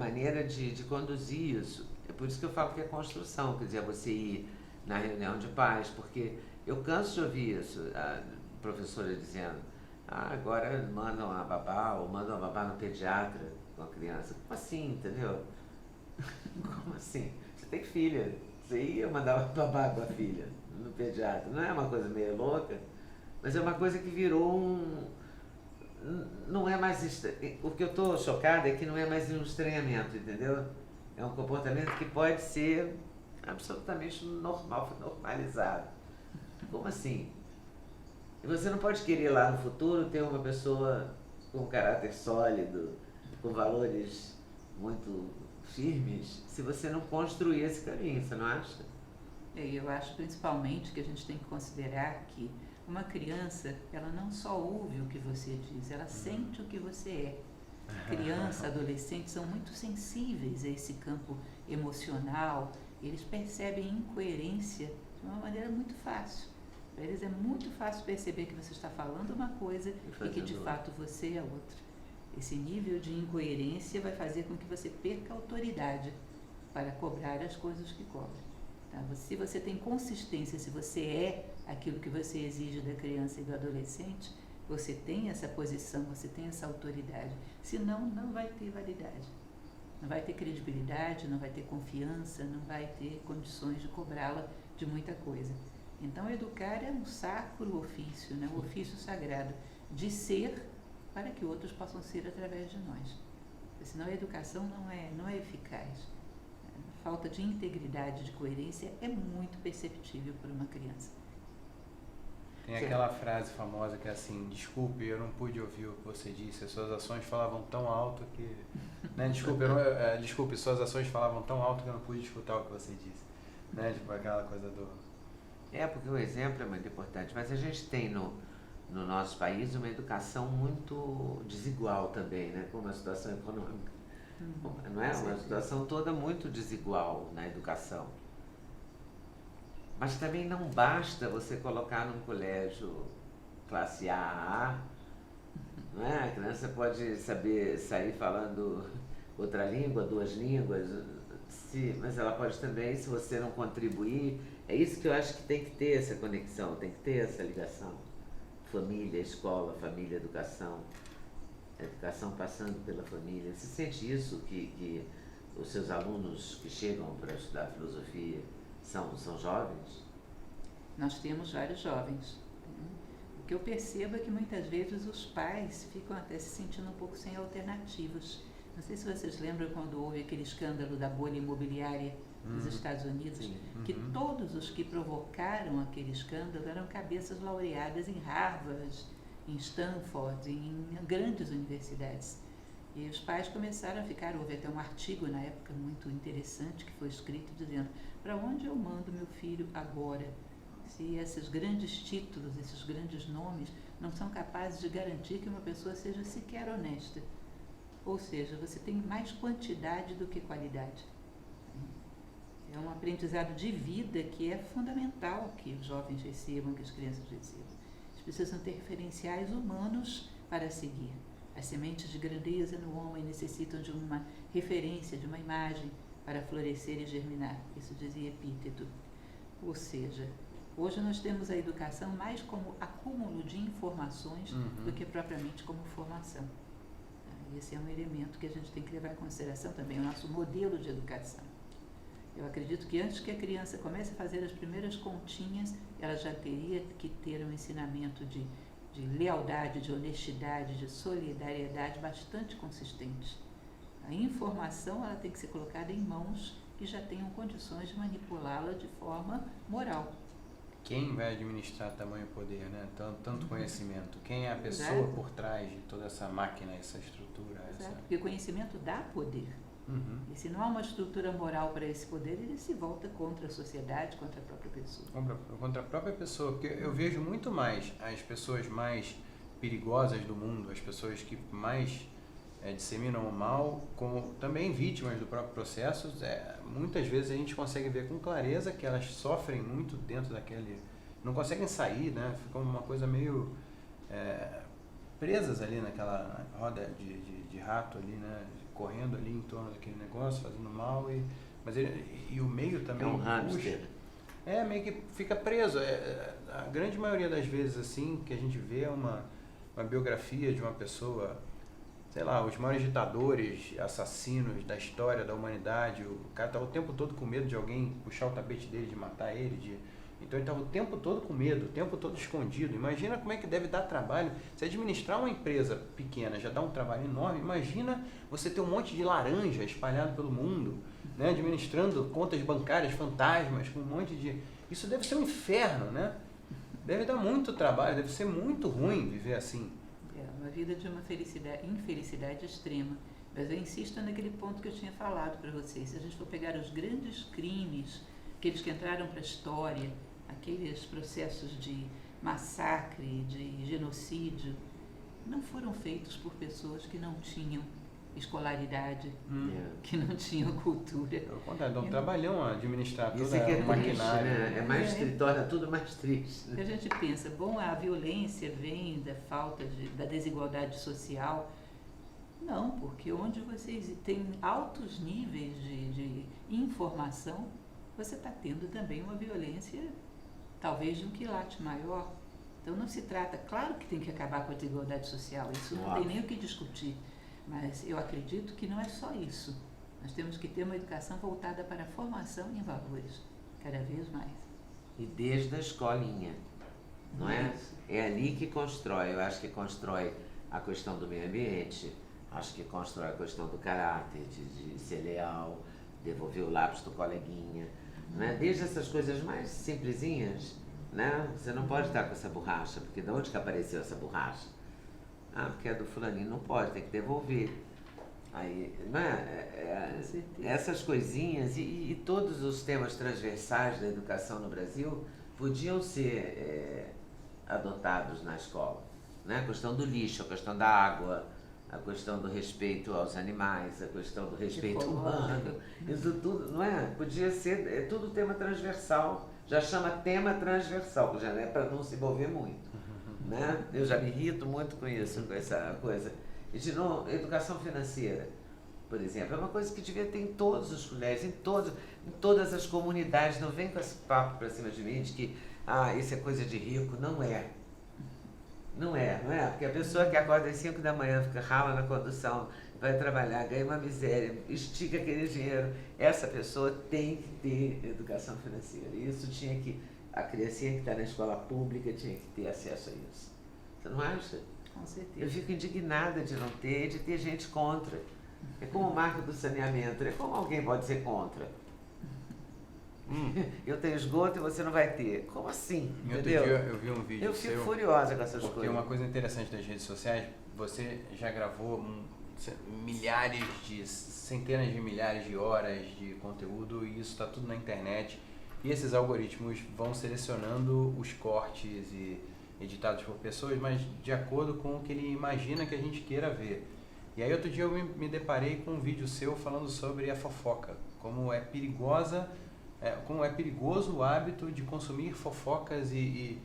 maneira de conduzir isso. É por isso que eu falo que é construção, quer dizer, você ir na reunião de pais, porque eu canso de ouvir isso, a professora dizendo, agora mandam a babá, ou mandam a babá no pediatra com a criança. Como assim, entendeu? Como assim? Você tem filha, você ia mandar a babá com a filha no pediatra. Não é uma coisa meio louca, mas é uma coisa que virou um... Não é mais... O que eu estou chocada é que não é mais um estranhamento, entendeu? É um comportamento que pode ser absolutamente normal, normalizado. Como assim? E você não pode querer lá no futuro ter uma pessoa com um caráter sólido, com valores muito firmes, se você não construir esse caminho, você não acha? Eu acho principalmente que a gente tem que considerar que uma criança, ela não só ouve o que você diz, ela sente o que você é. Criança, adolescente são muito sensíveis a esse campo emocional, eles percebem incoerência de uma maneira muito fácil. Para eles é muito fácil perceber que você está falando uma coisa e que de fato você é outra. Esse nível de incoerência vai fazer com que você perca a autoridade para cobrar as coisas que cobra. Tá? Se você tem consistência, se você é aquilo que você exige da criança e do adolescente, você tem essa posição, você tem essa autoridade. Senão, não vai ter validade. Não vai ter credibilidade, não vai ter confiança, não vai ter condições de cobrá-la de muita coisa. Então, educar é um sacro ofício, né? Um ofício sagrado de ser para que outros possam ser através de nós. Porque senão a educação não é eficaz. A falta de integridade, de coerência é muito perceptível por uma criança. Tem aquela frase famosa que é assim, desculpe, eu não pude ouvir o que você disse, as suas ações falavam tão alto que... Né? Desculpe, suas ações falavam tão alto que eu não pude escutar o que você disse. Né? Tipo aquela coisa do... Porque o exemplo é muito importante, mas a gente tem no nosso país uma educação muito desigual também, né? Como a situação econômica. Não é? Uma situação toda muito desigual na educação. Mas também não basta você colocar num colégio classe A, não é? A criança pode saber sair falando outra língua, duas línguas, mas ela pode também, se você não contribuir, é isso que eu acho que tem que ter essa conexão, tem que ter essa ligação. Família, escola, família, educação. Educação passando pela família. Você sente isso, que os seus alunos que chegam para estudar filosofia são jovens? Nós temos vários jovens. O que eu percebo é que muitas vezes os pais ficam até se sentindo um pouco sem alternativas. Não sei se vocês lembram quando houve aquele escândalo da bolha imobiliária nos Estados Unidos, que todos os que provocaram aquele escândalo eram cabeças laureadas em Harvard, em Stanford, em grandes universidades. E os pais começaram a ficar, houve até um artigo na época muito interessante que foi escrito dizendo: para onde eu mando meu filho agora? Se esses grandes títulos, esses grandes nomes não são capazes de garantir que uma pessoa seja sequer honesta. Ou seja, você tem mais quantidade do que qualidade. É um aprendizado de vida que é fundamental que os jovens recebam, que as crianças recebam. Eles precisam ter referenciais humanos para seguir. As sementes de grandeza no homem necessitam de uma referência, de uma imagem para florescer e germinar. Isso dizia Epíteto. Ou seja, hoje nós temos a educação mais como acúmulo de informações do que propriamente como formação. Esse é um elemento que a gente tem que levar em consideração também, o nosso modelo de educação. Eu acredito que antes que a criança comece a fazer as primeiras continhas, ela já teria que ter um ensinamento de lealdade, de honestidade, de solidariedade bastante consistente. A informação ela tem que ser colocada em mãos que já tenham condições de manipulá-la de forma moral. Quem vai administrar tamanho poder, né? Tanto conhecimento? Quem é a pessoa por trás de toda essa máquina, essa estrutura? Porque o conhecimento dá poder. E se não há uma estrutura moral para esse poder, ele se volta contra a sociedade, contra a própria pessoa. Contra a própria pessoa, porque eu vejo muito mais as pessoas mais perigosas do mundo, as pessoas que mais disseminam o mal, como também vítimas do próprio processo. Muitas vezes a gente consegue ver com clareza que elas sofrem muito dentro daquele... Não conseguem sair, né? Ficam uma coisa meio... presas ali naquela roda de rato ali, né? correndo ali em torno daquele negócio, fazendo mal, mas e o meio também É um hamster. meio que fica preso. A grande maioria das vezes, assim, que a gente vê uma biografia de uma pessoa, sei lá, os maiores ditadores, assassinos da história da humanidade, o cara estava o tempo todo com medo de alguém puxar o tapete dele, de matar ele, então ele estava o tempo todo com medo, o tempo todo escondido. Imagina como é que deve dar trabalho. Se administrar uma empresa pequena já dá um trabalho enorme, imagina você ter um monte de laranja espalhado pelo mundo, né? Administrando contas bancárias fantasmas, com um monte de... Isso deve ser um inferno, né? Deve dar muito trabalho, deve ser muito ruim viver assim. É uma vida de uma infelicidade extrema. Mas eu insisto naquele ponto que eu tinha falado para vocês. Se a gente for pegar os grandes crimes, aqueles que entraram para a história, aqueles processos de massacre, de genocídio, não foram feitos por pessoas que não tinham escolaridade, que não tinham cultura. Pelo contrário, dá um trabalhão administrar Isso toda é que é a triste, maquinária. né? Torna tudo mais triste. A gente pensa, bom, a violência vem da falta da desigualdade social. Não, porque onde vocês têm altos níveis de informação, você está tendo também uma violência, talvez de um quilate maior. Então não se trata, claro que tem que acabar com a desigualdade social, isso não tem nem o que discutir, mas eu acredito que não é só isso. Nós temos que ter uma educação voltada para a formação em valores, cada vez mais. E desde a escolinha, não é? É ali que constrói, eu acho que constrói a questão do meio ambiente, acho que constrói a questão do caráter, de ser leal, devolver o lápis do coleguinha, né? Desde essas coisas mais simplesinhas, né? Você não pode estar com essa borracha, porque de onde que apareceu essa borracha? Ah, porque é do fulaninho, não pode, tem que devolver. Aí, não é? Essas coisinhas e todos os temas transversais da educação no Brasil podiam ser adotados na escola, né? A questão do lixo, a questão da água, a questão do respeito aos animais, a questão do respeito humano, isso tudo, não é? Podia ser, tudo tema transversal, já chama tema transversal, já é para não se envolver muito, né? Eu já me irrito muito com isso, com essa coisa. E de novo, educação financeira, por exemplo, é uma coisa que devia ter em todos os colégios, em todas as comunidades. Não vem com esse papo para cima de mim de que isso é coisa de rico. Não é. Não é. Porque a pessoa que acorda às 5 da manhã, fica rala na condução, vai trabalhar, ganha uma miséria, estica aquele dinheiro. Essa pessoa tem que ter educação financeira. E isso tinha que... A criancinha que está na escola pública tinha que ter acesso a isso. Você não acha? Com certeza. Eu fico indignada de não ter, de ter gente contra. É como o marco do saneamento, é como alguém pode ser contra. Eu tenho esgoto e você não vai ter. Como assim? Outro Entendeu? dia eu vi um vídeo Eu fico seu, furiosa com essas porque coisas. uma coisa interessante das redes sociais, você já gravou centenas de milhares de horas de conteúdo e isso está tudo na internet. E esses algoritmos vão selecionando os cortes e editados por pessoas, mas de acordo com o que ele imagina que a gente queira ver. E aí outro dia eu me deparei com um vídeo seu falando sobre a fofoca, como é perigoso o hábito de consumir fofocas e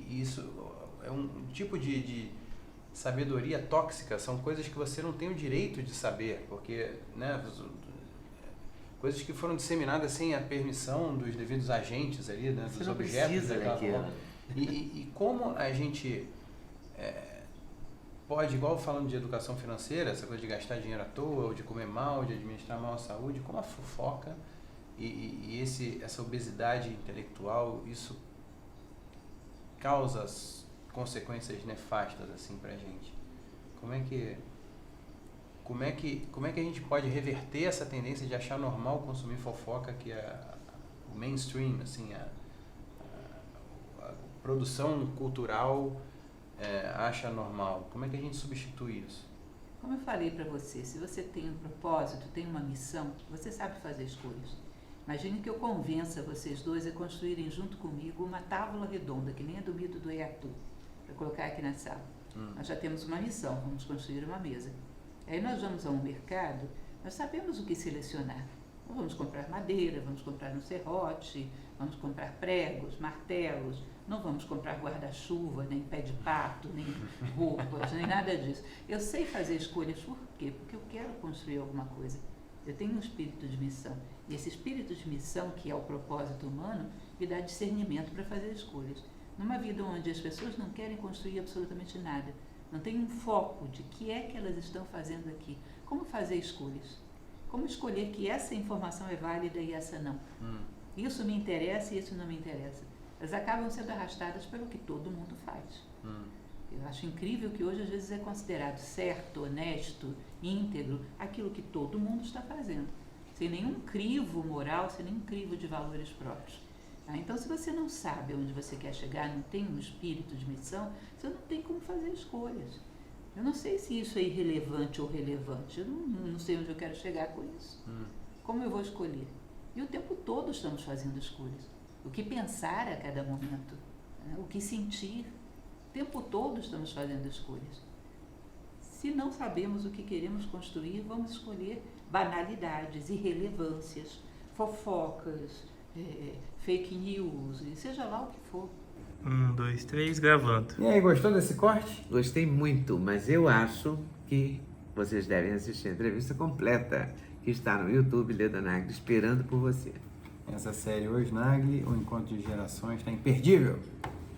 isso é um tipo de sabedoria tóxica, são coisas que você não tem o direito de saber, porque, né, coisas que foram disseminadas sem a permissão dos devidos agentes ali, né, dos objetos. Precisa daquilo. E como a gente pode, igual falando de educação financeira, essa coisa de gastar dinheiro à toa, ou de comer mal, de administrar mal a saúde, como a fofoca essa obesidade intelectual, isso causa consequências nefastas assim pra gente. Como é que a gente pode reverter essa tendência de achar normal consumir fofoca, que é o mainstream, assim, a produção cultural acha normal? Como é que a gente substitui isso? Como eu falei para você, se você tem um propósito, tem uma missão, você sabe fazer escolhas. Imagine que eu convença vocês dois a construírem junto comigo uma tábua redonda, que nem a do mito do Eatu, para colocar aqui na sala. Nós já temos uma missão, vamos construir uma mesa. Aí nós vamos a um mercado, nós sabemos o que selecionar. Então, vamos comprar madeira, vamos comprar um serrote, vamos comprar pregos, martelos, Não vamos comprar guarda-chuva, nem pé de pato, nem roupas, nem nada disso. Eu sei fazer escolhas, por quê? Porque eu quero construir alguma coisa. Eu tenho um espírito de missão. E esse espírito de missão, que é o propósito humano, me dá discernimento para fazer escolhas. Numa vida onde as pessoas não querem construir absolutamente nada, não tem um foco de que é que elas estão fazendo aqui. Como fazer escolhas? Como escolher que essa informação é válida e essa não? Isso me interessa e isso não me interessa. Elas acabam sendo arrastadas pelo que todo mundo faz. Eu acho incrível que hoje às vezes é considerado certo, honesto, íntegro, aquilo que todo mundo está fazendo, sem nenhum crivo moral, sem nenhum crivo de valores próprios. Então, se você não sabe onde você quer chegar, não tem um espírito de missão, você não tem como fazer escolhas. Eu não sei se isso é irrelevante ou relevante, eu não sei onde eu quero chegar com isso. Como eu vou escolher? E o tempo todo estamos fazendo escolhas. O que pensar a cada momento, né? O que sentir, o tempo todo estamos fazendo escolhas. Se não sabemos o que queremos construir, vamos escolher banalidades, irrelevâncias, fofocas, fake news, e seja lá o que for. 1, 2, 3, gravando. E aí, gostou desse corte? Gostei muito, mas eu acho que vocês devem assistir a entrevista completa, que está no YouTube Leda Nagli, esperando por você. Essa série Hoje Nagli, o Encontro de Gerações, está imperdível.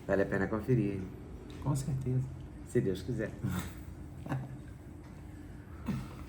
Vale a pena conferir, Com certeza. se Deus quiser.